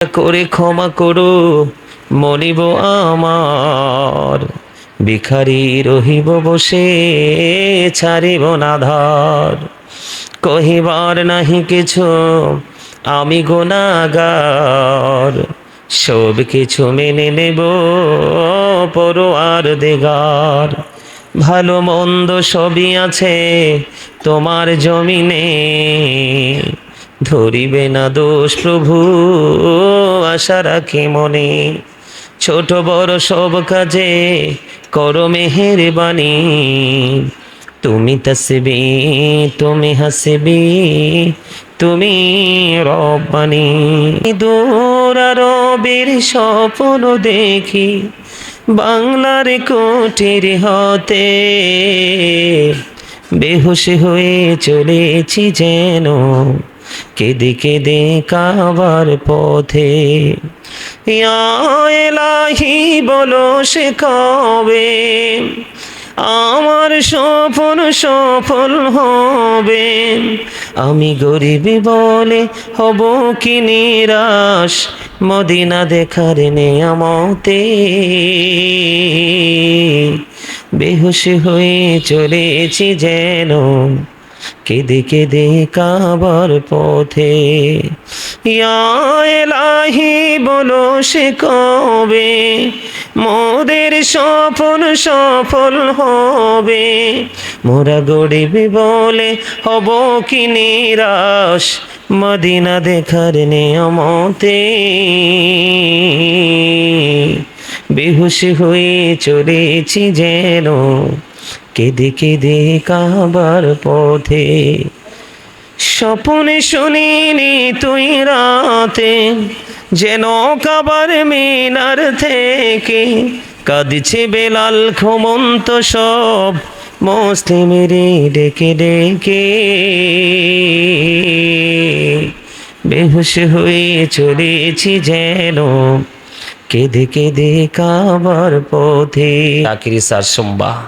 করে ক্ষমা করো মনিব আমার, ভিখারি রহিব বসে ছাড়িব না ধার। কহিবার নাহি কিছু আমি গুনাহগার, সব কিছু মেনে নেব পরোয়ার দিগার। ভালো মন্দ সবই আছে তোমার জমিনে, ধরিবে না দোষ প্রভু আশা রাখি মনে। ছোট বড় সব কাজে করো মেহেরবানি, তুমি তাসবি তুমি হাসবি তুমি রব্বানি। দূর আরবের স্বপ্ন দেখি বাংলার কুটির হতে, বেহুশ হয়ে চলেছি যেন কেঁদে কেঁদে কাবার পথে। ইয়া এলাহি বলো সে কবে আমার স্বপ্ন সফল হবে। আমি গরিব বলে হব কি নিরাশ, মদিনা দেখার নেয়ামতে বেহুশ হয়ে চলেছি যেন কেঁদে কেঁদে কাবার পথে। ইয়া এলাহি বলো সে কবে মোদের স্বপ্ন সফল হবে। মোরা গরিব বলে হব কি নিরাশ, মদিনা দেখার নেয়ামতে বেহুশ হয়ে চলেছি যেন কেঁদে কেঁদে কাবার পথে। স্বপ্নে শুনিনি তুই রাতে যেন কাবার মিনার থেকে কাঁদছে বেলাল ঘুমন্ত সব মুসলিমেরে ডেকে ডেকে। বেহুশ হয়ে চলেছি যেন কেঁদে কেঁদে কাবার পথে। আখিরি সার সোমবার,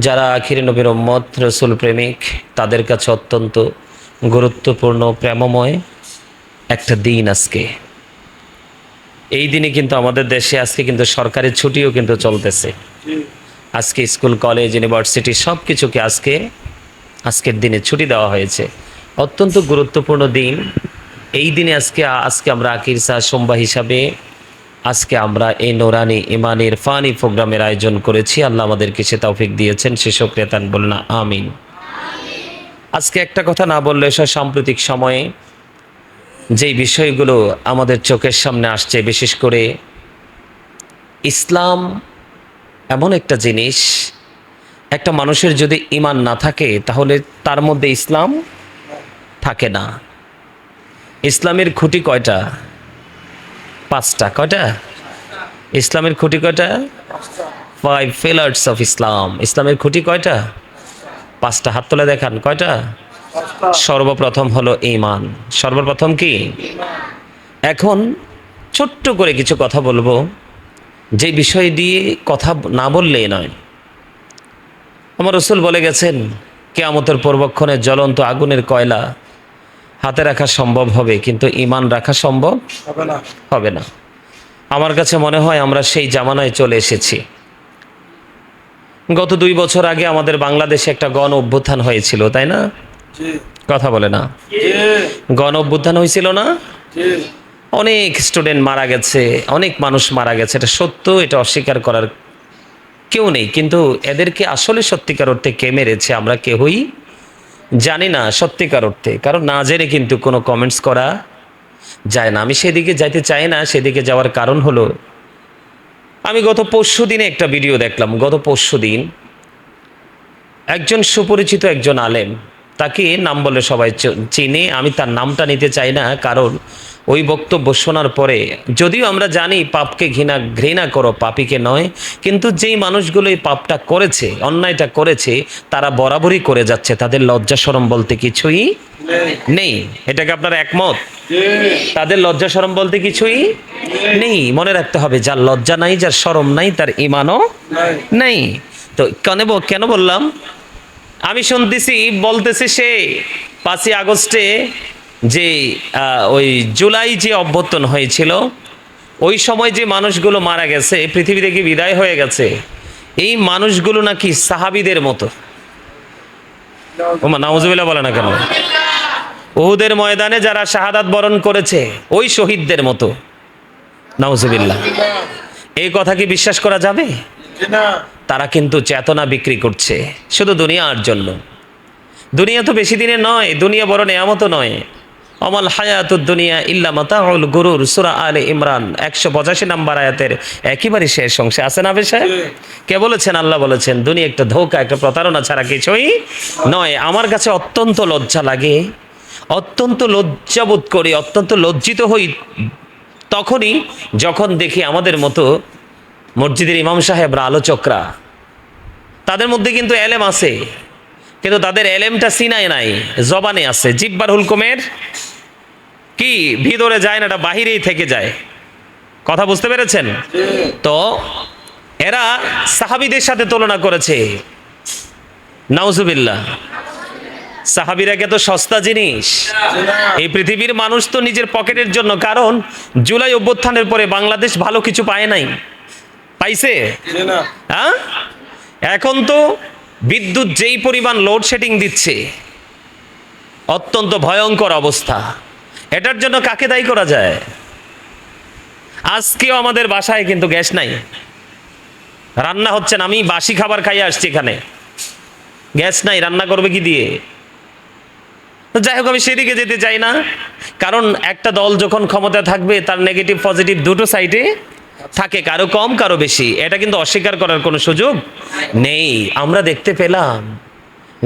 যারা আখিরি নবীর উম্মত রসুল প্রেমিক তাদের কাছে অত্যন্ত গুরুত্বপূর্ণ প্রেমময় একটা দিন আজকে। এই দিনে কিন্তু আমাদের দেশে আজকে কিন্তু সরকারি ছুটিও কিন্তু চলতেছে। আজকে স্কুল কলেজ ইউনিভার্সিটি সব কিছুকে আজকের দিনে ছুটি দেওয়া হয়েছে। অত্যন্ত গুরুত্বপূর্ণ দিন এই দিনে। আজকে আমরা আখির সার সোমবার হিসাবে আজকে আমরা এই নোরানি ইমানি ইরফানি প্রোগ্রামের আয়োজন করেছি। আল্লাহ আমাদেরকে সে তৌফিক দিয়েছেন, সে শুকরিয়া তান বলনা আমিন। আজকে একটা কথা না বললে সাম্প্রতিক সময়ে যেই বিষয়গুলো আমাদের চোখের সামনে আসছে, বিশেষ করে ইসলাম এমন একটা জিনিস, একটা মানুষের যদি ঈমান না থাকে তাহলে তার মধ্যে ইসলাম থাকে না। ইসলামের খুঁটি কয়টা? পাঁচটা। কয়টা? ইসলামের খুঁটি কয়টা? 5 pillars অফ ইসলাম। ইসলামের খুঁটি কয়টা? পাঁচটা। হাত তুলে দেখান কয়টা? সর্বপ্রথম হলো ঈমান। সর্বপ্রথম কি? এখন ছোট্ট করে কিছু কথা বলবো, যে বিষয় দিয়ে কথা না বললেই নয়। আমার রাসূল বলে গেছেন কিয়ামতের পূর্বক্ষণে জ্বলন্ত আগুনের কয়লা হাতে রাখা সম্ভব হবে, কিন্তু ঈমান রাখা সম্ভব হবে না। আমার কাছে মনে হয় আমরা সেই জামানায় চলে এসেছি। গত 2 বছর আগে আমাদের বাংলাদেশে একটা গণ অভ্যুত্থান হয়েছিল, তাই না? কথা বলে না? গণ অভ্যুত্থান হয়েছিল না? অনেক স্টুডেন্ট মারা গেছে, অনেক মানুষ মারা গেছে, এটা সত্য, এটা অস্বীকার করার কেউ নেই। কিন্তু এদেরকে আসলে সত্যিকার অর্থে কে মেরেছে আমরা কেউই জানি না সত্যিকার অর্থে, কারণ না জেনে কিন্তু কোনো কমেন্টস করা যায় না। আমি সেদিকে যাইতে চাই না। সেদিকে যাওয়ার কারণ হলো, আমি গত পরশু দিনে একটা ভিডিও দেখলাম। গত পরশু দিন একজন সুপরিচিত একজন আলেম, তাকে নাম বলে সবাই চিনে, আমি তার নামটা নিতে চাই না, কারণ ওই বক্তব্য শোনার পরে, যদিও আমরা জানি পাপকে ঘৃণা করো পাপীকে নয়, কিন্তু যেই মানুষগুলো এই পাপটা করেছে, অন্যায়টা করেছে, তারা বরাবরই করে যাচ্ছে, তাদের লজ্জা শরম বলতে কিছুই নেই। এটাকে আপনারা একমত? তাদের লজ্জা শরম বলতে কিছুই নেই। মনে রাখতে হবে, যার লজ্জা নাই, যার শরম নাই, তার ঈমানও নেই। তো কেন বললাম? আমি শুনতেছি বলতেছে সে 5ই আগস্টে যে ওই জুলাই যে অভ্যুত্থান হয়েছিল, ওই সময় যে মানুষগুলো মারা গেছে, পৃথিবী থেকে বিদায় হয়ে গেছে, এই মানুষগুলো নাকি সাহাবীদের মতো। ওমা নাউজুবিল্লাহ বলে না কেন? উহুদের ময়দানে যারা শাহাদাত বরণ করেছে ওই শহীদদের মতো। নাউজুবিল্লাহ। এই কথা কি বিশ্বাস করা যাবে? তারা কিন্তু চেতনা বিক্রি করছে শুধু দুনিয়ার জন্য। দুনিয়া তো বেশি দিনের নয়, দুনিয়া বড় নেয়ামত নয়। অমাল হায়াতুদ দুনিয়া ইল্লা মাতাউল গুরুর, সূরা আলে ইমরান 185 নম্বর আয়াতের একেবারে শেষ অংশে আছে না সাহেব? কে বলেছেন? আল্লাহ বলেছেন দুনিয়া একটা ধোঁকা, একটা প্রতারণা ছাড়া কিছুই নয়। আমার কাছে অত্যন্ত লজ্জা লাগে, অত্যন্ত লজ্জাবোধ করি, অত্যন্ত লজ্জিত হই তখনই যখন দেখি আমাদের মতো মসজিদের ইমাম সাহেবরা, আলোচকরা, তাদের মধ্যে কিন্তু এলেম আছে, কিন্তু তাদের এলেমটা সিনায় নাই, জবানে আছে। জিব্বার হুলকুমের কি ভিতরে যায় না, এটা বাহিরেই থেকে যায়। কথা বুঝতে পেরেছেন তো? এরা সাহাবীদের সাথে তুলনা করেছে। নাউজুবিল্লাহ। সাহাবীরা তো সস্তা জিনিস। এই পৃথিবীর মানুষ তো নিজের পকেটের জন্য, কারণ জুলাই অভ্যুত্থানের পরে বাংলাদেশ ভালো কিছু পায় নাই। পাইছে? হ্যাঁ, এখন তো বিদ্যুৎ যেই পরিমাণ লোডশেডিং দিচ্ছে, অত্যন্ত ভয়ঙ্কর অবস্থা। এটার জন্য কাকে দায়ী করা যায়? আজকেও আমাদের বাসায় কিন্তু গ্যাস নাই, রান্না হচ্ছে না। আমি বাসি খাবার খাইয়ে আসছি, এখানে গ্যাস নাই, রান্না করবে কি দিয়ে? যাই হোক, আমি সেদিকে যেতে চাই না, কারণ একটা দল যখন ক্ষমতা থাকবে তার নেগেটিভ পজিটিভ দুটো সাইডে থাকে, কারো কম কারো বেশি। এটা কিন্তু অস্বীকার করার কোনো সুযোগ নেই। আমরা দেখতে পেলাম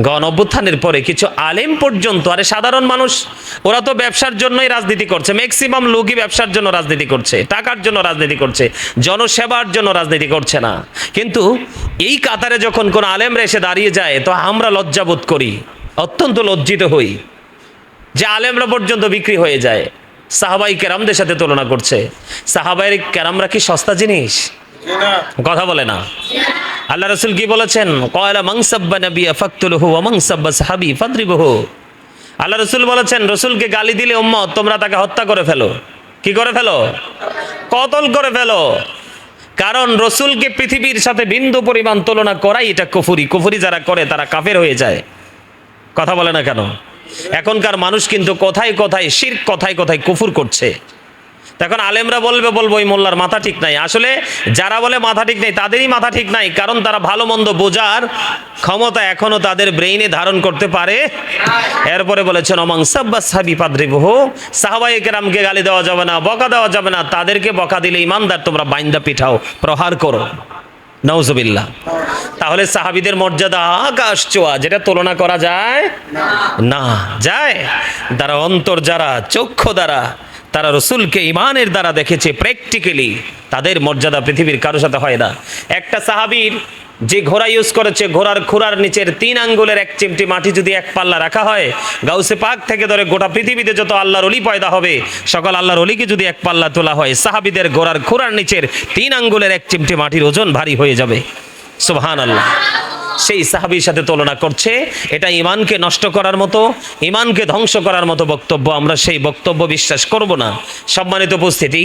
গণ অভ্যুত্থানের পরে কিছু আলেম পর্যন্ত, আরে সাধারণ মানুষ, ওরা তো ব্যবসার জন্যই রাজনীতি করছে। ম্যাক্সিমাম লোকই ব্যবসার জন্য রাজনীতি করছে, টাকার জন্য রাজনীতি করছে, জনসেবার জন্য রাজনীতি করছে না। কিন্তু এই কাতারে যখন কোন আলেমরা এসে দাঁড়িয়ে যায়, তো আমরা লজ্জাবোধ করি, অত্যন্ত লজ্জিত হই যে আলেমরা পর্যন্ত বিক্রি হয়ে যায়। সাহাবাই কেরামদের সাথে তুলনা করছে। সাহাবাই কেরামরা কি সস্তা জিনিস? কথা বলে না। আল্লাহ রাসূল কি বলেছেন? ক্বালা মান সাব্বা নাবিয়্যা ফাকতুলহু ওয়া মান সাব্বা সাহাবী ফাদরিবহু। আল্লাহ রাসূল বলেছেন, রাসূলকে গালি দিলে উম্মত তোমরা তাকে হত্যা করে ফেলো। কি করে ফেলো? কতল করে ফেলো। কারণ রাসূলকে পৃথিবীর সাথে বিন্দু পরিমাণ তুলনা করাই এটা কুফরি। কুফরি যারা করে তারা কাফের হয়ে যায়। কথা বলে না কেন? এখনকার মানুষ কিন্তু কথায় কথায় শিরক, কথায় কথায় কুফর করছে। তখন আলেমরা বলবো এই মোল্লার মাথা ঠিক নাই। আসলে যারা বলে মাথা ঠিক নাই তাদেরই মাথা ঠিক নাই, কারণ তারা ভালো মন্দ বোঝার ক্ষমতা এখনো তাদের ব্রেইনে ধারণ করতে পারে। এরপরে বলেছেন অমাং সাব্বা সাহাবী ফাদরিবহু, সাহাবায়ে কেরামকে গালি দেওয়া যাবে না, বকা দেওয়া যাবে না। তাদেরকে বকা দিলে ইমানদার তোমরা বাইন্দা পিঠাও, প্রহার করো। নাউজুবিল্লাহ। তাহলে সাহাবীদের মর্যাদা আকাশ ছোঁয়া, যেটা তুলনা করা যায় না। যায় যারা অন্তর, যারা চক্ষু দ্বারা, তারা রসুলকে ইমানের দ্বারা দেখেছে প্র্যাকটিক্যালি, তাদের মর্যাদা পৃথিবীর কারোর সাথে হয় না। একটা সাহাবীর যে ঘোড়া ইউজ করেছে, ঘোড়ার খুরার নিচের 3 আঙ্গুলের 1 চিমটি মাটি যদি এক পাল্লা রাখা হয়, গাউসে পাক থেকে ধরে গোটা পৃথিবীতে যত আল্লাহর ওলি পয়দা হবে, সকল আল্লাহর ওলিকে যদি এক পাল্লা তোলা হয়, সাহাবীদের ঘোড়ার খুরার নিচের 3 আঙ্গুলের 1 চিমটি মাটির ওজন ভারী হয়ে যাবে। সুবহানাল্লাহ। সেই সাহাবীর সাথে তুলনা করছে। এটা ঈমানকে নষ্ট করার মতো, ঈমানকে ধ্বংস করার মতো বক্তব্য। আমরা সেই বক্তব্য বিশ্বাস করব না। সম্মানিত উপস্থিতি,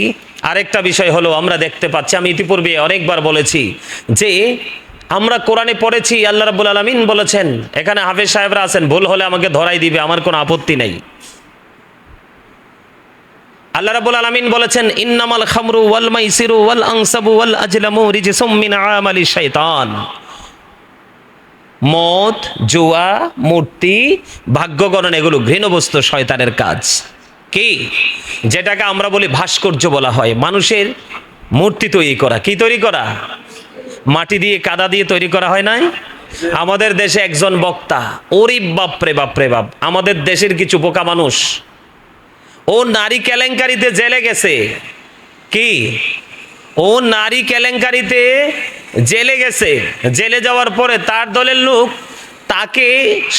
আরেকটা বিষয় হলো, আমরা দেখতে পাচ্ছি, আমি ইতিপূর্বে অনেকবার বলেছি যে আমরা কোরআনে পড়েছি আল্লাহ রাব্বুল আলামিন বলেছেন, এখানে হাফেজ সাহেবরা আছেন, ভুল হলে আমাকে ধরাই দিবে, আমার কোনো আপত্তি নাই। আল্লাহ রাব্বুল আলামিন বলেছেন ইন্নামাল খামরু ওয়াল মাইসিরু ওয়াল আনসাবু ওয়াল আজলামু রিজসুম মিন আমালি শাইতান। মদ, জুয়া, মূর্তি, ভাগ্য গণনা, এগুলো ঘৃণ্য বস্তু, শয়তানের কাজ। কি? যেটাকে আমরা বলি ভাস্কর্য বলা হয়, মানুষের মূর্তি তৈরি করা। কি তৈরি করা? মাটি দিয়ে, কাদা দিয়ে তৈরি করা হয় নাই? আমাদের দেশে একজন বক্তা, ওরে বাপরে বাপরে বাপ, আমাদের দেশের কিছু বোকা মানুষ, ও নারী কেলেঙ্কারিতে জেলে গেছে। কি? ও নারী কেলেঙ্কারিতে জেলে গেছে। জেলে যাওয়ার পরে তার দলের লোক তাকে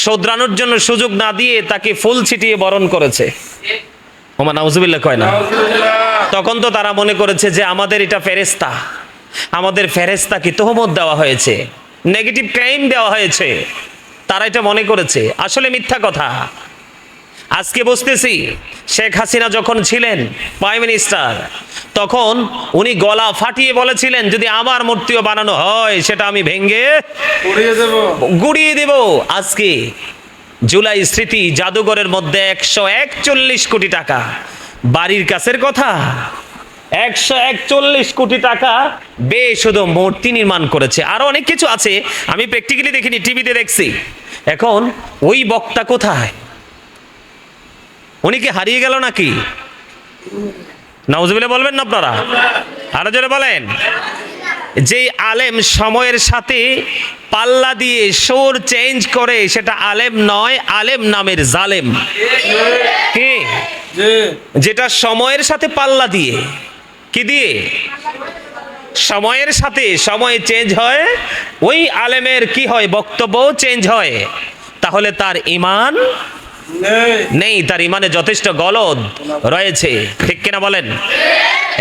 শোধরানোর জন্য সুযোগ না দিয়ে তাকে ফুল ছিটিয়ে বরণ করেছে। ওমা নাউজুবিল্লাহ কয় না? তখন তো তারা মনে করেছে যে আমাদের এটা ফেরেশতা, আমাদের ফেরেশতাকে তোহমত দেওয়া হয়েছে, নেগেটিভ ক্লেম দেওয়া হয়েছে। তারা এটা মনে করেছে। আসলে মিথ্যা কথা। আজকে বুঝতেছি শেখ হাসিনা যখন ছিলেন প্রাইম মিনিস্টার, তখন উনি গলা ফাটিয়ে বলেছিলেন যদি আমার মূর্তিও বানানো হয় সেটা আমি ভেঙে গুড়িয়ে দেব। আজকে জুলাই স্মৃতি জাদুঘরের মধ্যে 141 কোটি টাকা, বাড়ির কাছের কথা, 141 কোটি টাকা বে শুধু মূর্তি নির্মাণ করেছে। আরো অনেক কিছু আছে, আমি প্র্যাকটিক্যালি দেখিনি, টিভিতে দেখছি। এখন ওই বক্তা কোথায়? উনি কি হারিয়ে গেল নাকি? নাউজুবিল্লাহ বলবেন না আপনারা? আরো জোরে বলেন। যে আলেম সময়ের সাথে পাল্লা দিয়ে সুর চেঞ্জ করে সেটা আলেম নয়, আলেম নামের জালেম। কি? যেটা সময়ের সাথে পাল্লা দিয়ে, কি দিয়ে? সময়ের সাথে সময় চেঞ্জ হয়, ওই আলেমের কি হয়? বক্তব্য চেঞ্জ হয়। তাহলে তার ঈমান নেই, তার ঈমানে যথেষ্ট গলদ রয়েছে। ঠিক কিনা বলেন?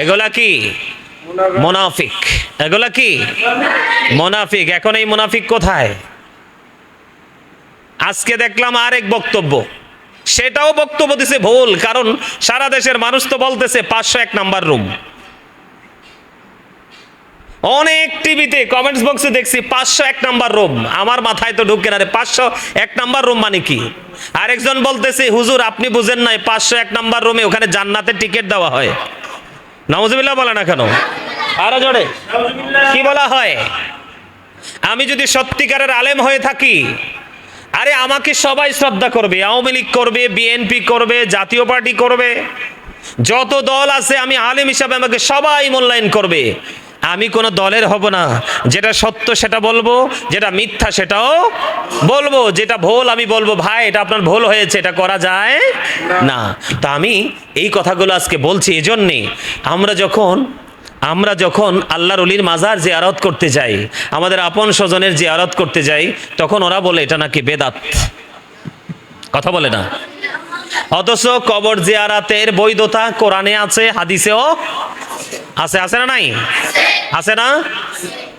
এগুলা কি? মুনাফিক। এগুলা কি? মুনাফিক। এখন এই মুনাফিক কোথায়? আজকে দেখলাম আরেক বক্তব্য, সেটাও বক্তব্য দিছে ভুল। কারণ সারা দেশের মানুষ তো বলতেছে 501 নাম্বার রুম। অনেক টিভিতে কমেন্টস বক্সে দেখছি 501 নাম্বার রুম। আমার মাথায় তো ঢুকে না রে, 501 নাম্বার রুম মানে কি? আরেকজন বলতেছে হুজুর আপনি বুঝেন নাই, 501 নাম্বার রুমে ওখানে জান্নাতের টিকিট দেওয়া হয়। নাউজুবিল্লাহ বলে না কেন? আরো জোরে কি বলা হয়? আমি যদি সত্যিকারের আলেম হয়ে থাকি, আরে আমাকে সবাই শ্রদ্ধা করবে, আওয়ামী লীগ করবে, বিএনপি করবে, জাতীয় পার্টি করবে, যত দল আছে আমি আলেম হিসাবে আমাকে সবাই মূল্যায়ন করবে। আমি কোন দলের হব না, যেটা সত্য সেটা বলবো, যেটা মিথ্যা সেটাও বলবো, যেটা ভুল আমি বলবো ভাই এটা আপনার ভুল হয়েছে, এটা করা যায় না। তা আমি এই কথাগুলো আজকে বলছি এজন্যে, আমরা যখন আল্লাহর ওলির মাজার জিয়ারত করতে যাই, আমাদের আপন স্বজনের জিয়ারত করতে যাই, তখন ওরা বলে এটা নাকি বেদাত। কথা বলে না? অথচ কবর জিয়ারাতের বৈধতা কোরআনে আছে, হাদিসেও আছে। আছে না নাই? আছে না?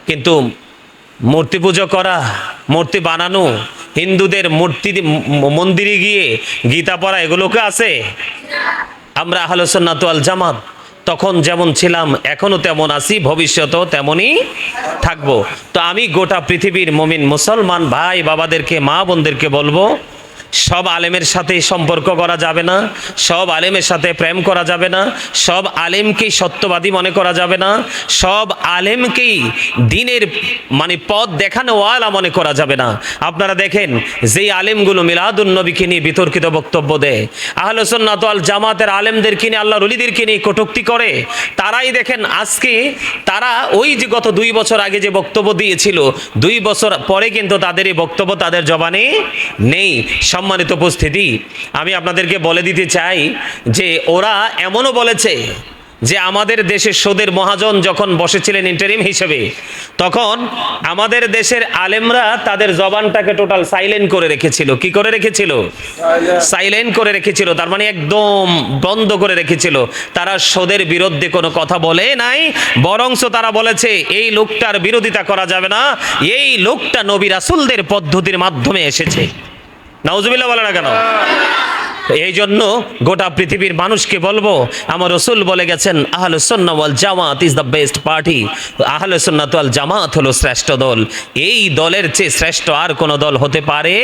কিন্তু মূর্তি পুজো করা, মূর্তি বানানো, হিন্দুদের মূর্তি মন্দিরে গিয়ে গীতা পড়া, এগুলোকে আছে? আমরা আহলে সুন্নাত ওয়াল জামাত তখন যেমন ছিলাম এখনো তেমন আছি, ভবিষ্যতেও তেমনই থাকবো। তো আমি গোটা পৃথিবীর মুমিন মুসলমান ভাই বাবাদেরকে, মা বোনদেরকে বলবো, সব আলেমের সাথে সম্পর্ক করা যাবে না, সব আলেমের সাথে প্রেম করা যাবে না, সব আলেমকেই সত্যবাদী মনে করা যাবে না, সব আলেমকেই দিনের মানে পথ দেখানো ওয়ালা মনে করা যাবে না। আপনারা দেখেন যেই আলেমগুলো মিলাদুন নবীকে নিয়ে বিতর্কিত বক্তব্য দেয়, আহলে সুন্নাত ওয়াল জামাতের আলেমদেরকে নিয়ে, আল্লাহর ওলিদেরকে নিয়ে কটূক্তি করে, তারাই দেখেন আজকে তারা ওই যে গত 2 বছর আগে যে বক্তব্য দিয়েছিল, 2 বছর পরে কিন্তু তাদের এই বক্তব্য তাদের জবানে নেই। সম্মানিত উপস্থিতি, আমি আপনাদেরকে বলে দিতে চাই যে ওরা এমনও বলেছে যে আমাদের দেশের সুদের মহাজন যখন বসেছিলেন ইন্টারিম হিসেবে, তখন আমাদের দেশের আলেমরা তাদের জবানটাকে টোটাল সাইলেন্ট করে রেখেছিল। কি করে রেখেছিল? সাইলেন্ট করে রেখেছিল, তার মানে একদম বন্ধ করে রেখেছিল। তারা সুদের বিরুদ্ধে কোনো কথা বলে নাই, বরংস তারা বলেছে এই লোকটার বিরোধিতা করা যাবে না, এই লোকটা নবী রাসূলদের পদ্ধতির মাধ্যমে এসেছে। নাউজুবিল্লাহ বলে না কেন? এই জন্য গোটা পৃথিবীর মানুষকে বলবো, আমার রাসূল বলে গেছেন আহলুস সুন্নাহ ওয়াল জামাত ইজ দ্য বেস্ট পার্টি। আহলুস সুন্নাহ ওয়াল জামাত হলো শ্রেষ্ঠ দল। এই দলের চেয়ে শ্রেষ্ঠ আর কোনো দল হতে পারে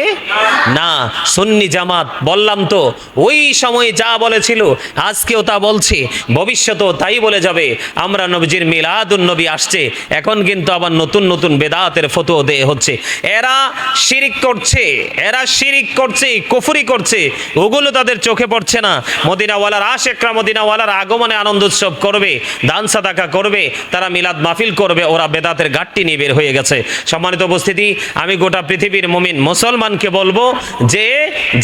না। সুন্নি জামাত বললাম তো, ওই সময় যা বলেছিল আজকেও তা বলছে, ভবিষ্যতেও তাই বলে যাবে। আমরা নবীজির মিলাদুন নবী আসছে, এখন কিন্তু আবার নতুন নতুন বেদাতের ফতোয়া দেয়া হচ্ছে। এরা শিরিক করছে, কুফরি করছে, ওগুলো তাদের চোখে পড়ছে না। মদিনাওয়ালার আশেকরা মদিনাওয়ালার আগমনে আনন্দ উৎসব করবে, দান সাদাকা করবে, তারা মিলাদ মাহফিল করবে, ওরা বেদাতের গাট্টি নিয়ে বের হয়ে গেছে। সম্মানিত উপস্থিতি, আমি গোটা পৃথিবীর মুমিন মুসলমানকে বলবো যে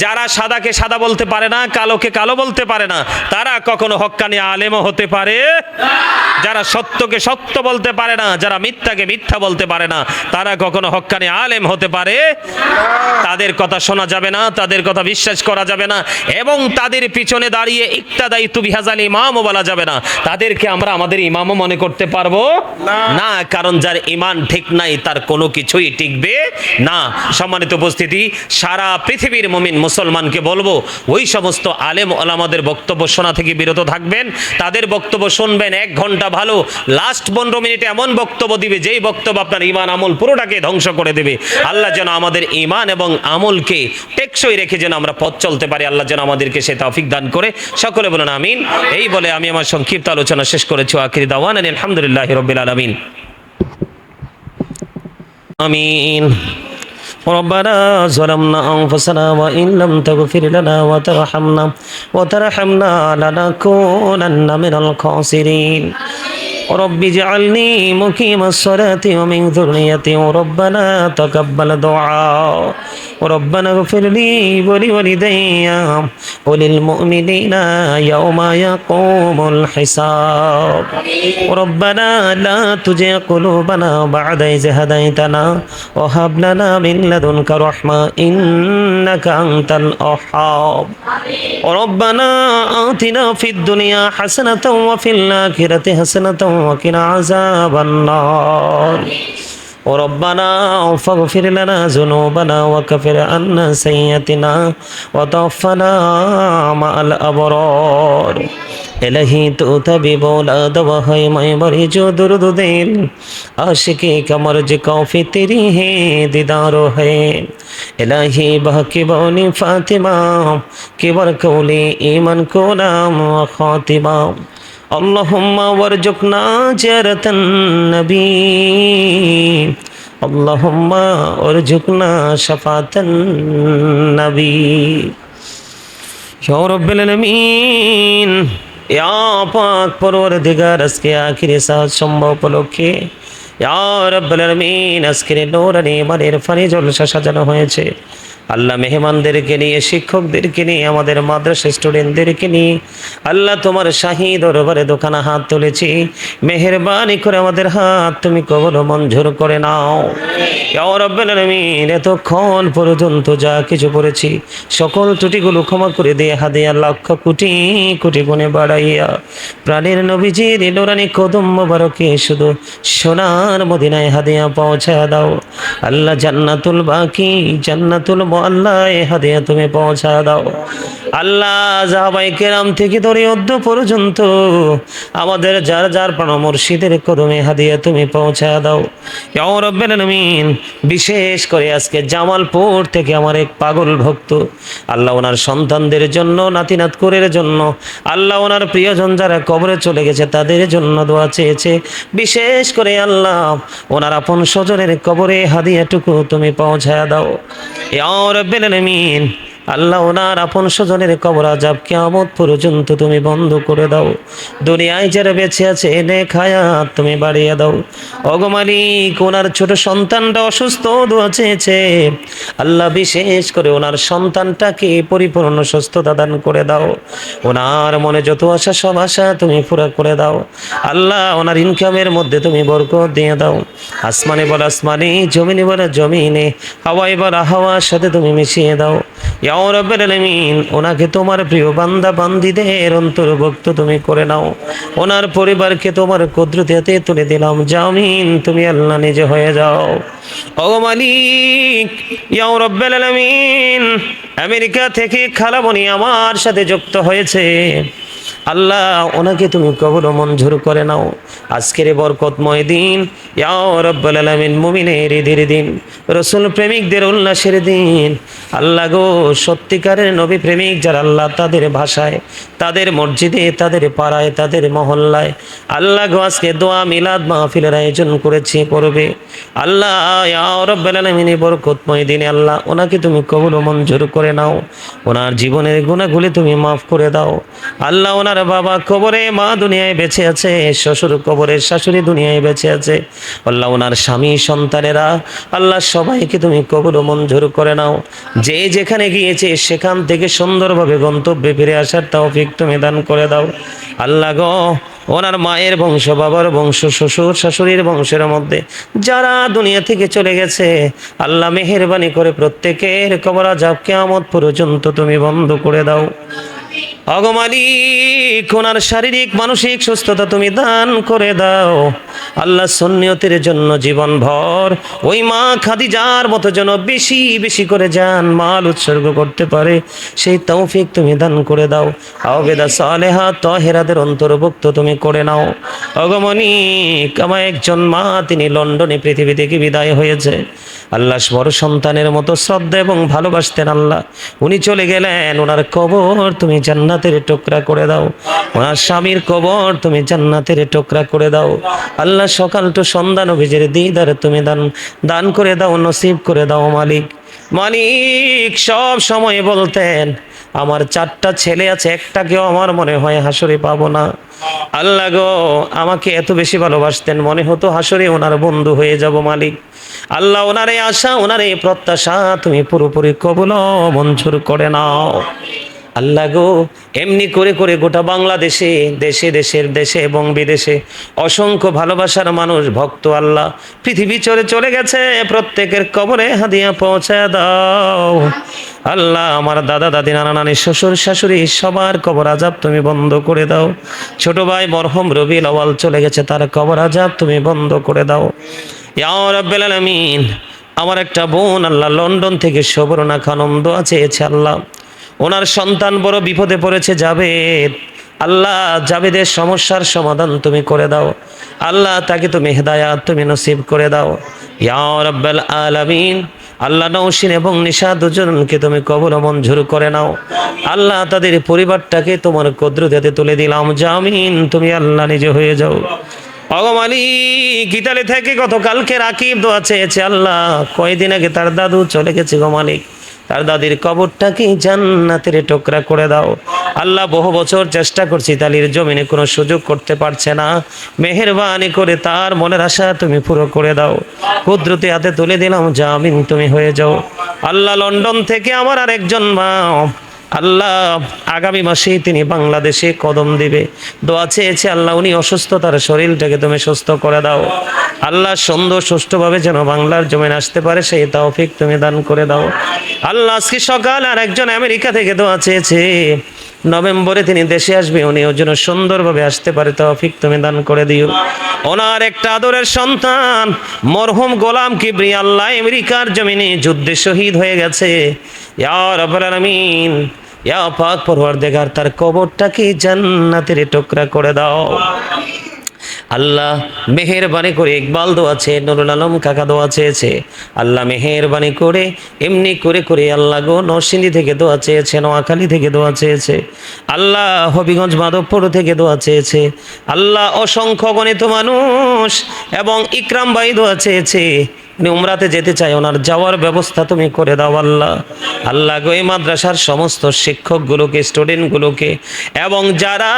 যারা সাদাকে সাদা বলতে পারে না, কালোকে কালো বলতে পারে না, তারা কখনো হক্কানি আলেমও হতে পারে না। যারা সত্যকে সত্য বলতে পারে না, যারা মিথ্যাকে মিথ্যা বলতে পারে না, তারা কখনো হক্কানি আলেম হতে পারে? তাদের কথা শোনা যাবে না, তাদের কথা বিশ্বাস করা যাবে না, এবং তাদের পিছনে দাঁড়িয়ে ইক্তাদাইতু বিহাজাল ইমামও বলা যাবে না। তাদেরকে আমরা আমাদের ইমামও মনে করতে পারবো না, কারণ যার ঈমান ঠিক নাই তার কোনো কিছুই টিকবে না। সম্মানিত উপস্থিতি, সারা পৃথিবীর মুমিন মুসলমানকে বলবো, ওই সমস্ত আলেম ওলামাদের বক্তব্য শোনা থেকে বিরত থাকবেন। তাদের বক্তব্য শুনবেন 1 ঘন্টা ভালো, লাস্ট 15 মিনিটে এমন বক্তব্য দিবে যেই বক্তব্য আপনার ঈমান আমল পুরোটাকে ধ্বংস করে দেবে। আল্লাহ যেন আমাদের ঈমান এবং আমলকে টেকসই রেখে যেন আমরা পথ চলতে পারি, আল্লাহ যেন আমাদেরকে সে তৌফিক দান করে। সকলে বলেন আমিন। এই বলে আমি আমার সংক্ষিপ্ত আলোচনা শেষ করেছি। আখিরি দাওয়ানা আলহামদুলিল্লাহি রাব্বিল আলামিন। আমিন। ربنا ظلمنا أنفسنا وإن لم تغفر لنا وترحمنا لنكونن من الخاسرين. رب اجعلني مقيم الصلاة ومن ذريتي ربنا تقبل دعاء ربنا اغفر لي ولوالدي وللمؤمنين يوم يقوم الحساب. ربنا لا تزغ قلوبنا بعد إذ هديتنا وهب لنا من لدنك رحمة إنك أنت الوهاب. ربنا آتنا في الدنيا حسنة وفي الآخرة حسنة وقنا عذاب النار. ربنا فاغفر لنا ذنوبنا وكفر عنا سيئاتنا وتوفنا مع الأبرار. إلهي تؤتبي بولاد وهي ما मरीजो दुर्द दिल आशिकी कमर जिको फितरी है दीदारो है. इलाही बहकी बोनी फातिमा किबर कौली ईमान को नाम व खातिमा. اللهم وارزقنا زيارة النبي اللهم وارزقنا شفاعة النبي يا رب العالمين. ইয়া পাক পরওয়ারদিগার, আজকে আখিরি সাত সম্ভব উপলক্ষে ইয়া রাব্বুল আলামিন আজকের নূরানি ইমানের ফানি জলসা সাজানো হয়েছে। আল্লাহ মেহমানদেরকে নিয়ে, শিক্ষকদেরকে নিয়ে, আমাদের মাদ্রাসা স্টুডেন্টদেরকে নিয়ে আল্লাহ তোমার শাহী দরবারে দোকানে হাত তুলেছি। মেহেরবানি করে আমাদের হাত তুমি কবুল মঞ্জুর করে নাও ইয়া রাব্বুল আলামিন। এতক্ষণ পর্যন্ত যা কিছু পড়েছি সকল ত্রুটিগুলো ক্ষমা করে দিয়ে হাদিয়া লক্ষ কোটি কোটি গুণে বাড়াইয়া প্রাণের নবীজির নূরানি কদম মোবারকে শুধু সোনার মদিনায় হাদিয়া পৌঁছায় দাও আল্লাহ। জান্নাতুল বাকি, জান্নাতুল আল্লাহ হাদিয়া তুমি পৌঁছা দাও আল্লাহ। সাহাবায়ে কেরাম থেকে ধরে অদ্য পর্যন্ত আমাদের যার যার প্রাণ মুর্শিদের কদমে হাদিয়া তুমি পৌঁছা দাও ইয়া রাব্বুল আলামিন। বিশেষ করে আজকে জামালপুর থেকে আমার এক পাগল ভক্ত আল্লাহ, ওনার সন্তানদের জন্য, নাতি নাতকুরের জন্য আল্লাহ, ওনার প্রিয়জন যারা কবরে চলে গেছে তাদের জন্য দোয়া চেয়েছে। বিশেষ করে আল্লাহ ওনার আপন স্বজনের কবরে হাদিয়াটুকু তুমি পৌঁছা দাও ইয়া রাব্বুল আলামিন। আল্লাহ ওনার আপন স্বজনের কবর আযাব কিয়ামত পর্যন্ত তুমি বন্ধ করে দাও। দুনিয়ায় যারা বেঁচে আছে নেক হায়াত তুমি বাড়িয়ে দাও। ওগো মালিক, ওনার ছোট সন্তানটা অসুস্থ, দোয়া চেয়েছে আল্লাহ। বিশেষ করে ওনার সন্তানটাকে পরিপূর্ণ সুস্থতা দান করে দাও। ওনার মনে যত আশা সব আশা তুমি পুরা করে দাও আল্লাহ। ওনার ইনকামের মধ্যে তুমি বরকত দিয়ে দাও। আসমানে বলা আসমানে, জমিনে বলা জমিনে, হাওয়ায় বলা হাওয়ার সাথে তুমি মিশিয়ে দাও ইয়া রাব্বুল আলামিন। ওনাকে তোমার প্রিয় বান্দা বান্দীদের অন্তর্ভুক্ত তুমি করে নাও। ওনার পরিবারকে তোমার কুদরতে তুলে দিলাম। জামিন তুমি আল্লাহ নিজে হয়ে যাও। ও মালিক ইয়া রাব্বুল আলামিন, আমেরিকা থেকে খালামণি আমার সাথে যুক্ত হয়েছে আল্লাহ, ওনাকে তুমি কবুল মঞ্জুর করে নাও। আজকের বরকতময় দিন ইয়া রাব্বুল আলামিন, মুমিনের ঈদের দিন, রাসূল প্রেমিকদের উল্লাসের দিন আল্লাহ গো। সত্যিকারের নবী প্রেমিক যারা আল্লাহ, তাদের ভাষায়, তাদের মসজিদে, তাদের পাড়ায়, তাদের মহল্লায় আল্লাহ গো আজকে দোয়া মিলাদ মাহফিলের আয়োজন করেছে, করবে আল্লাহ। ইয়া রাব্বুল আলামিন, বরকতময় দিনে আল্লাহ ওনাকে তুমি কবুল মঞ্জুর করে নাও। ওনার জীবনের গুনাহগুলি তুমি মাফ করে দাও আল্লাহ। ওনার বাবা কবরে, মা দুনিয়ায় বেঁচে আছে, শ্বশুর কবরে, শাশুড়ি দুনিয়ায় বেঁচে আছে আল্লাহ। ওনার স্বামী সন্তানেরা আল্লাহ সবাইকে তুমি কবুল মঞ্জুর করে নাও। যে যেখানে গিয়েছে সেখান থেকে সুন্দরভাবে গন্তব্যে ফিরে আসার তৌফিক তুমি দান করে দাও আল্লাহ গো। ওনার মায়ের বংশ, বাবার বংশ, শ্বশুর শাশুড়ির বংশের মধ্যে যারা দুনিয়া থেকে চলে গেছে, আল্লাহ মেহেরবানি করে প্রত্যেকের কবর আযাব কিয়ামত পর্যন্ত তুমি বন্ধ করে দাও। ওগো মালিক, ওনার শারীরিক মানসিক সুস্থতা তুমি দান করে দাও। আল্লাহ সুন্নিয়তের জন্য জীবন ভর ওই মা খাদিজার মতো যেন বেশি বেশি করে জান মাল উৎসর্গ করতে পারে, সেই তৌফিক তুমি দান করে দাও। আবেদা সালেহা তাহেরাদের অন্তর্ভুক্ত তুমি করে নাও। ওগো মালিক, আমার একজন মা, তিনি লন্ডনে পৃথিবী থেকে বিদায় হয়েছে। আল্লাহ বড় সন্তানের মতো শ্রদ্ধা এবং ভালোবাসতেন। আল্লাহ উনি চলে গেলেন, ওনার কবর তুমি জান্নাতের টুকরা করে দাও, ওনার স্বামীর কবর তুমি জান্নাতের টুকরা করে দাও। আল্লাহ সকাল টু সন্ধ্যা নবীজির দিদার তুমি দান করে দাও, নসিব করে দাও। মালিক মালিক সব সময় বলতেন, আমার 4টা ছেলে আছে, একটাকেও আমার মনে হয় হাসরে পাবো না। আল্লাহ গো, আমাকে এত বেশি ভালোবাসতেন, মনে হতো হাসরে ওনার বন্ধু হয়ে যাব। মালিক আল্লাহ, ওনার এই আশা, ওনার এই প্রত্যাশা তুমি পুরোপুরি কবুল ও মঞ্জুর করে নাও। আল্লাহ গো, এমনি করে করে গোটা বাংলাদেশে, দেশে এবং বিদেশে অসংখ্য ভালোবাসার মানুষ, ভক্ত আল্লাহ পৃথিবী চলে গেছে, প্রত্যেকের কবরে হাদিয়া পৌঁছায় দাও। আল্লাহ, আমার দাদা দাদি, নানা নানি, শ্বশুর শাশুড়ি সবার কবর আযাব তুমি বন্ধ করে দাও। ছোট ভাই মরহুম রবিউল আউয়াল চলে গেছে, তার কবর আযাব তুমি বন্ধ করে দাও। ইয়া রাব্বিল আলামিন, আমার একটা বোন আল্লাহ লন্ডন থেকে সুবর্ণা খানম দোয়া চেয়েছে। আল্লাহ, ওনার সন্তান বড় বিপদে পড়েছে, জাবেদ। আল্লাহ, জাবেদের সমস্যার সমাধান তুমি করে দাও। আল্লাহ, তাকে তুমি হেদায়াত তুমি নসিব করে দাও। ইয়া রাব্বাল আলামিন, আল্লাহ নওশিন এবং নিশা দুজনকে তুমি কবুল ও মঞ্জুর করে নাও। আল্লাহ, তাদের পরিবারটাকে তোমার কুদরতে তুলে দিলাম, জামিন তুমি আল্লাহ নিজে হয়ে যাও। ওগো মালিক, ইতালি থেকে গতকালকে রাকিব দোয়া চেয়েছে। আল্লাহ, কয়দিন আগে তার দাদু চলে গেছে গো মালিক, তার দাদির কবরটাকে জান্নাতের টুকরা করে দাও। আল্লাহ, বহু বছর চেষ্টা করছি, ইতালির জমিনে কোনো সুযোগ করতে পারছে না, মেহেরবানি করে তার মনের আশা তুমি পুরো করে দাও। কুদরতি হাতে তুলে দিলাম, জামিন তুমি হয়ে যাও। আল্লাহ, লন্ডন থেকে আমার আরেকজন মা, আল্লাহ আগামী মাসেই তিনি বাংলাদেশে কদম দিবে, দোয়া চেয়েছে। আল্লাহ, উনি অসুস্থ, তার শরীরটাকে তুমি সুস্থ করে দাও। আল্লাহ, সুন্দর সুষ্ঠুভাবে যেন বাংলার জমিন আসতে পারে, সেই তৌফিক তুমি দান করে দাও। আল্লাহ, আজকে সকাল আর একজন আমেরিকা থেকে দোয়া চেয়েছে, নভেম্বরে তিনি দেশে আসবে, উনি ওর জন্য সুন্দরভাবে আসতে পারে, তৌফিক তুমি দান করে দিও। ওনার একটা আদরের সন্তান মরহুম গোলাম কিবরি, আল্লাহ আমেরিকার জমিনে যুদ্ধে শহীদ হয়ে গেছে। ইয়া রাব্বুল আলামিন, ইয়া পাক পরওয়ারদিগার, তার কবরটাকে জান্নাতের টুকরা করে দাও। আল্লাহ, মেহেরবানি করে ইকবাল দোয়া চেয়ে, নুরুল আলম কাকা দোয়া চেয়েছে। আল্লাহ, মেহেরবানি করে এমনি করে করে আল্লাহ গো, নরসিংদী থেকে দোয়া চেয়েছে, নোয়াখালী থেকে দোয়া চেয়েছে। আল্লাহ, হবিগঞ্জ মাধবপুর থেকে দোয়া চেয়েছে। আল্লাহ, অসংখ্য গণিত মানুষ এবং ইকরাম ভাই দোয়া চেয়েছে, উনি উমরাতে যেতে চায়, ওনার যাওয়ার ব্যবস্থা তুমি করে দাও। আল্লাহ, আল্লাহ গো, এই মাদ্রাসার সমস্ত শিক্ষকগুলোকে, স্টুডেন্টগুলোকে এবং যারা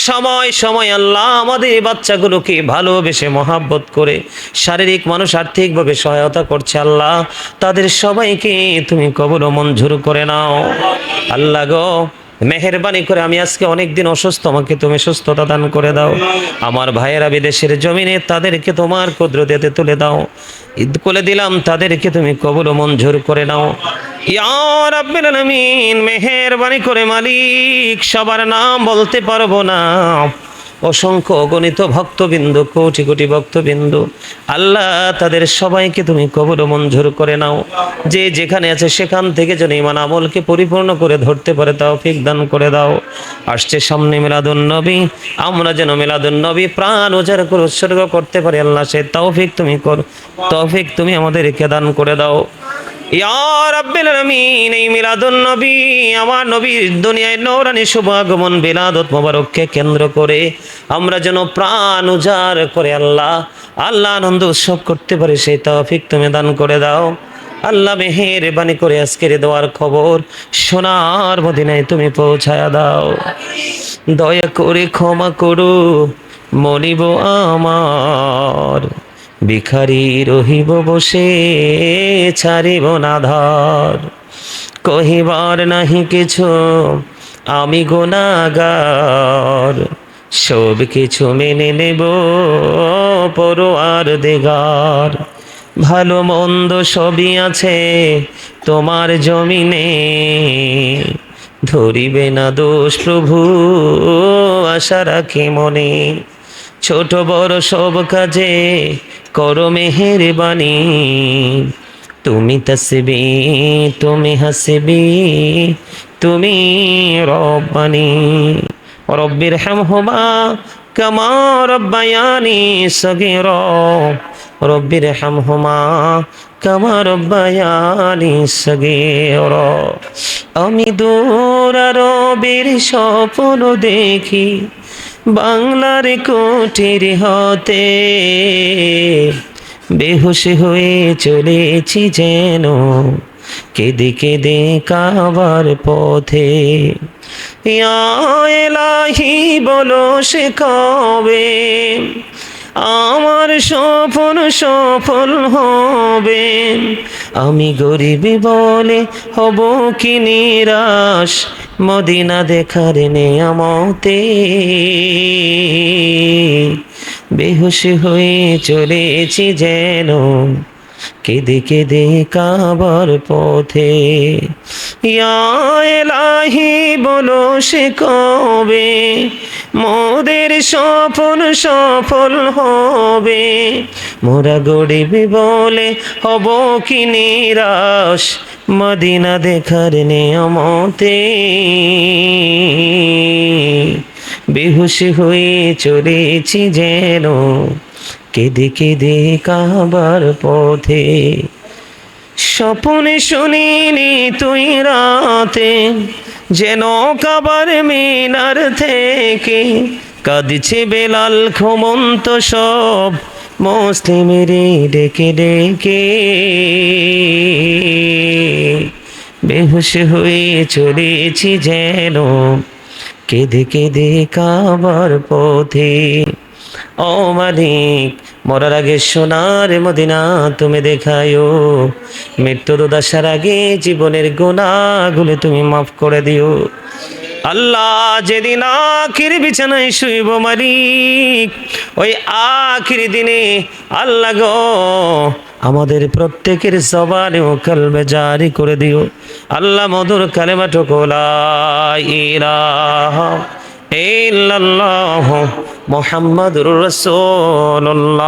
সময় সময় আল্লাহ আমাদের বাচ্চাগুলোকে ভালোবেসে মহাব্বত করে শারীরিক মানুষ আর্থিকভাবে সহায়তা করছে, আল্লাহ তাদের সবাইকে তুমি কবুল ও মঞ্জুর করে নাও। আল্লাহ গো, মেহেরবানি করে আমি আজকে অনেক দিন অসুস্থ, আমাকে তুমি সুস্থতা দান করে দাও। আমার ভাইয়েরা বিদেশের জমিনে, তাদেরকে তোমার কুদরতে তুলে দাও, ঈদ করে দিলাম, তাদেরকে তুমি কবুল ও মঞ্জুর করে নাও। ইয়া রাব্বিল আলামিন, মেহেরবানি করে মালিক, সবার নাম বলতে পারবো না, অসংখ্য অগণিত ভক্তবিন্দু, কোটি কোটি ভক্তবিন্দু, আল্লাহ তাদের সবাইকে তুমি কবুল ও মঞ্জুর করে নাও। যে যেখানে আছে সেখান থেকে যেন ঈমান আমলকে পরিপূর্ণ করে ধরতে পারে, তৌফিক দান করে দাও। আসছে সামনে মিলাদুন নবী, আমরা যেন মিলাদুন নবী প্রাণ উজাড় করে উৎসর্গ করতে পারি, আল্লাহ সে তৌফিক তুমি তৌফিক তুমি আমাদেরকে দান করে দাও। ইয়া রাব্বিল আলামিন, এই মিলাদুন নবী, আমার নবীর দুনিয়ায় নূরানি শুভ আগমন বিলাদত মোবারককে কেন্দ্র করে আমরা যেন প্রাণ উজাড় করে আল্লাহ আনন্দ উৎসব করতে পারি, সেই তৌফিক তুমি দান করে দাও। আল্লাহ, মেহেরবানি করে আজকের দোয়ার খবর সোনার মদিনায় তুমি পৌঁছায়া দাও। দয়া করে ক্ষমা করো মনিব আমার, ভিখারি রহিব বসে ছাড়িব না ধার, কহিবার নাহি কিছু আমি গুনাহগার, সব কিছু মেনে নেব পরওয়ারদিগার। ভালো মন্দ সবই আছে তোমার জমিনে, ধরিবে না দোষ প্রভু আশা রাখি মনে। ছোট বড় সব কাজে করো মেহেরবানি, তুমি তাসবি তুমি হাসবি তুমি রব্বানি। রব্বির হামহুমা কামা রব্বায়ানি সগীরা, রব্বির হামহুমা কামা রব্বায়ানি সগীরা। আমি দূর আরবের স্বপ্ন দেখি বাংলার কুটির হতে, বেহুশ হয়ে চলেছি যেন কেঁদে কেঁদে কাবার পথে। ইয়া এলাহি বলো সে কবে আমার স্বপ্ন সফল হবে। আমি গরিব বলে হব কি নিরাশ মদিনা দেখার নেয়ামতে, বেহুশ হয়ে চলেছি যেন কেঁদে কেঁদে কাবার পথে। ইয়া এলাহি বলো সে কবে মোদের স্বপ্ন সফল হবে। মোরা গরিব বলে হব কি নিরাশ মদিনা দেখার নেয়ামতে, বেহুশ হয়ে চলেছি যেন কেঁদে কেঁদে কাবার পথে। স্বপ্নে শুনিনি তুই রাতে যেন কাবার মিনার থেকে কাঁদছে বেলাল ঘুমন্ত সব মুসলিমেরে ডেকে ডেকে, বেহুশ হয়ে চলেছি যেন কেঁদে কেঁদে কাবার পথে। ও মালিক, মরার আগে সোনার মদিনা তুমি দেখায়ো, মৃত্যুর দশার আগে জীবনের গুনাহগুলো তুমি মাফ করে দিও। আল্লাহ, যেদিন আখির বিছানায় শুইব মালিক, ওই আখির দিনে আল্লাহ গো আমাদের প্রত্যেকের জবানে ও কলবে জারি করে দিও। আল্লাহ মধুর কালেমাটুকু লা ইলাহা ইল্লাল্লাহ মুহাম্মাদুর রাসূলুল্লাহ।